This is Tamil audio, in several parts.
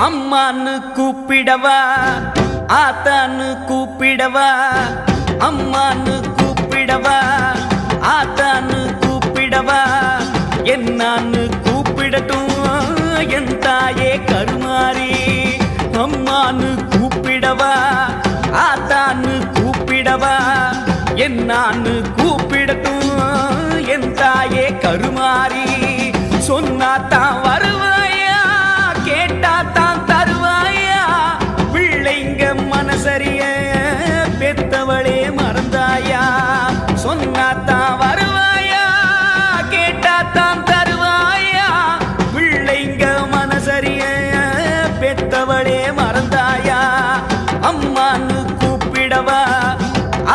அம்மான்னு கூப்பிடவா ஆத்தான்னு கூப்பிடவா அம்மான்னு கூப்பிடவா ஆத்தான்னு கூப்பிடவா என்னான்னு கூப்பிடட்டும் என் தாயே கருமாரி அம்மான்னு கூப்பிடவா ஆத்தான்னு கூப்பிடவா என்னான்னு கூப்பிடட்டும் என் தாயே கருமாரி சொன்னாத்தான் வருவாயா கேட்டாத்தான் தருவாயா பிள்ளைங்க மனசரிய பெத்தவளே மறந்தாயா சொன்னாத்தான் வருவாயா கேட்டாத்தான் தருவாயா பிள்ளைங்க மனசரிய பெத்தவளே மறந்தாயா அம்மான்னு கூப்பிடவா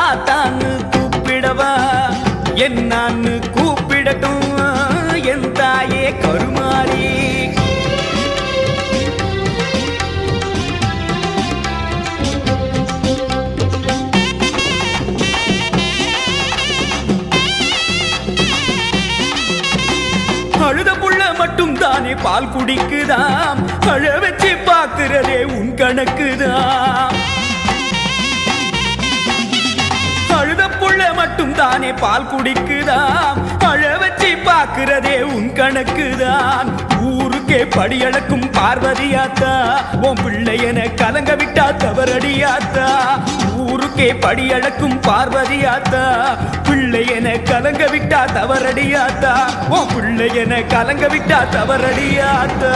ஆத்தான்னு கூப்பிடவா என்னான்னு கூப்பிடட்டும் என் தாயே கருமாரி அழுத புள்ள மட்டும் தானே பால் குடிக்குதாம் அழ வச்சு பார்க்கிறதே உன் கணக்குதான் அழுத புள்ள மட்டும் தானே பால் குடிக்குதாம் அழ வச்சு பார்க்கிறதே உன் கணக்குதான் ஊருக்கே படியளக்கும் பார்வதியாத்தா உன் பிள்ளையன கலங்க விட்டா தவறடியாத்தா ஊருக்கே படியளக்கும் பார்வதியாத்தா பிள்ளையன கலங்க விட்டா தவறடியாத்தா உன் பிள்ளையன கலங்க விட்டா தவறடியாத்தா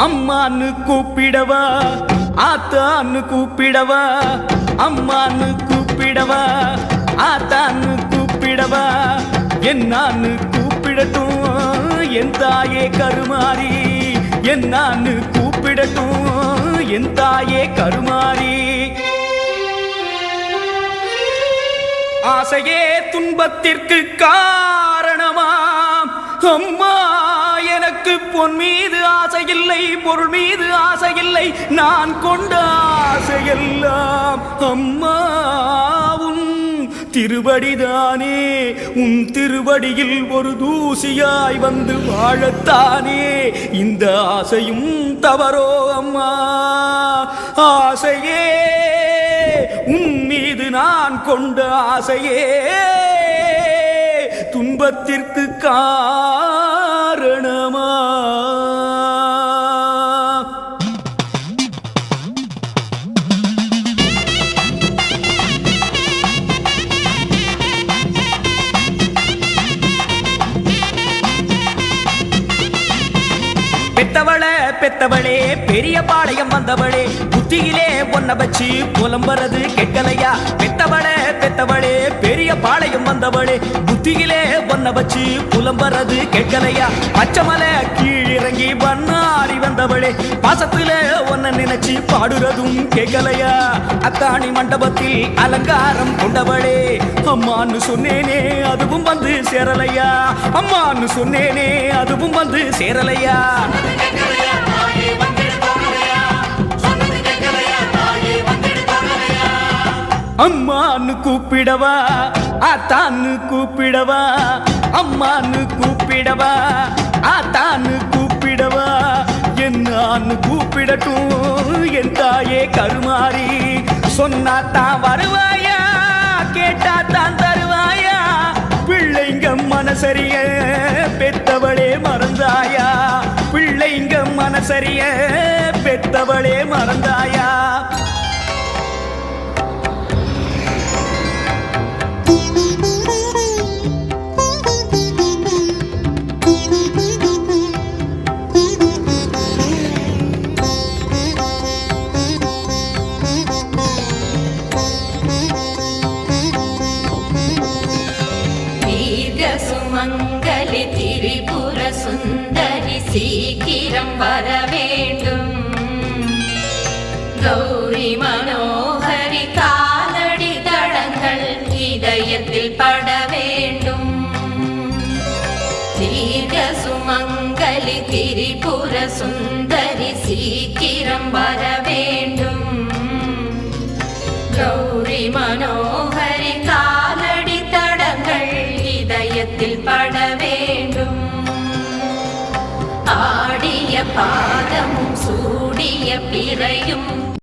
அம்மான்னு கூப்பிடவா ஆத்தான்னு கூப்பிடவா அம்மான்னு கூப்பிடவா ஆத்தான்னு கூப்பிடவா என்னான்னு கூப்பிடட்டும் என் தாயே கருமாரி என்னான்னு கூப்பிடட்டும் என் தாயே கருமாரி ஆசையே துன்பத்திற்கு காரணமாம் அம்மா எனக்கு பொன் மீது ஆசை இல்லை பொருள் மீது ஆசை இல்லை நான் கொண்ட ஆசையெல்லாம் அம்மா உன் திருவடிதானே உன் திருவடியில் ஒரு தூசியாய் வந்து வாழத்தானே இந்த ஆசையும் தவறோ அம்மா ஆசையே உன் மீது நான் கொண்ட ஆசையே துன்பத்திற்கு காரணமா பெத்தவளே பெரிய பாளையம் வந்தவளே புத்தியிலே ஒன்ன வச்சு புலம்புறது கெட்டலையா பெத்தவளே பெரிய பாளையம் வந்தவளே புத்தியிலே ஒன்ன வச்சு புலம்புறது கெட்டலையா பச்சைமலை கீழிறங்கி பண்ணாடி வந்தவளே பாசத்துல ஒன்ன நினைச்சு பாடுறதும் கேட்கலையா அத்தாணி மண்டபத்தில் அலங்காரம் கொண்டவளே அம்மான்னு சொன்னேனே அதுவும் வந்து சேரலையா அம்மான்னு சொன்னேனே அதுவும் வந்து சேரலையா அம்மான்னு கூப்பிடவா ஆத்தான்னு கூப்பிடவா அம்மான்னு கூப்பிடவா ஆத்தான்னு கூப்பிடவா என்னான்னு கூப்பிடட்டும் என் தாயே கருமாரி சொன்னாத்தான் வருவாயா கேட்டாத்தான் தருவாயா பிள்ளைங்க மனசரிய பெத்தவளே மறந்தாயா பிள்ளைங்க மனசரிய பெத்தவளே மறந்தாயா சுமங்கலி திரிபுர சுந்தரி சீக்கிரம் வர வேண்டும் கௌரி மனோகரி காலடி தடங்கள் இதயத்தில் பட வேண்டும் தீர்க்க சுமங்கலி திரிபுர சுந்தரி சீக்கிரம் வர வேண்டும். கௌரி மனோகரி காலடி தடங்கள் இதயத்தில் பட வேண்டும். ஆடிய பாதமும் சூடிய பிறையும்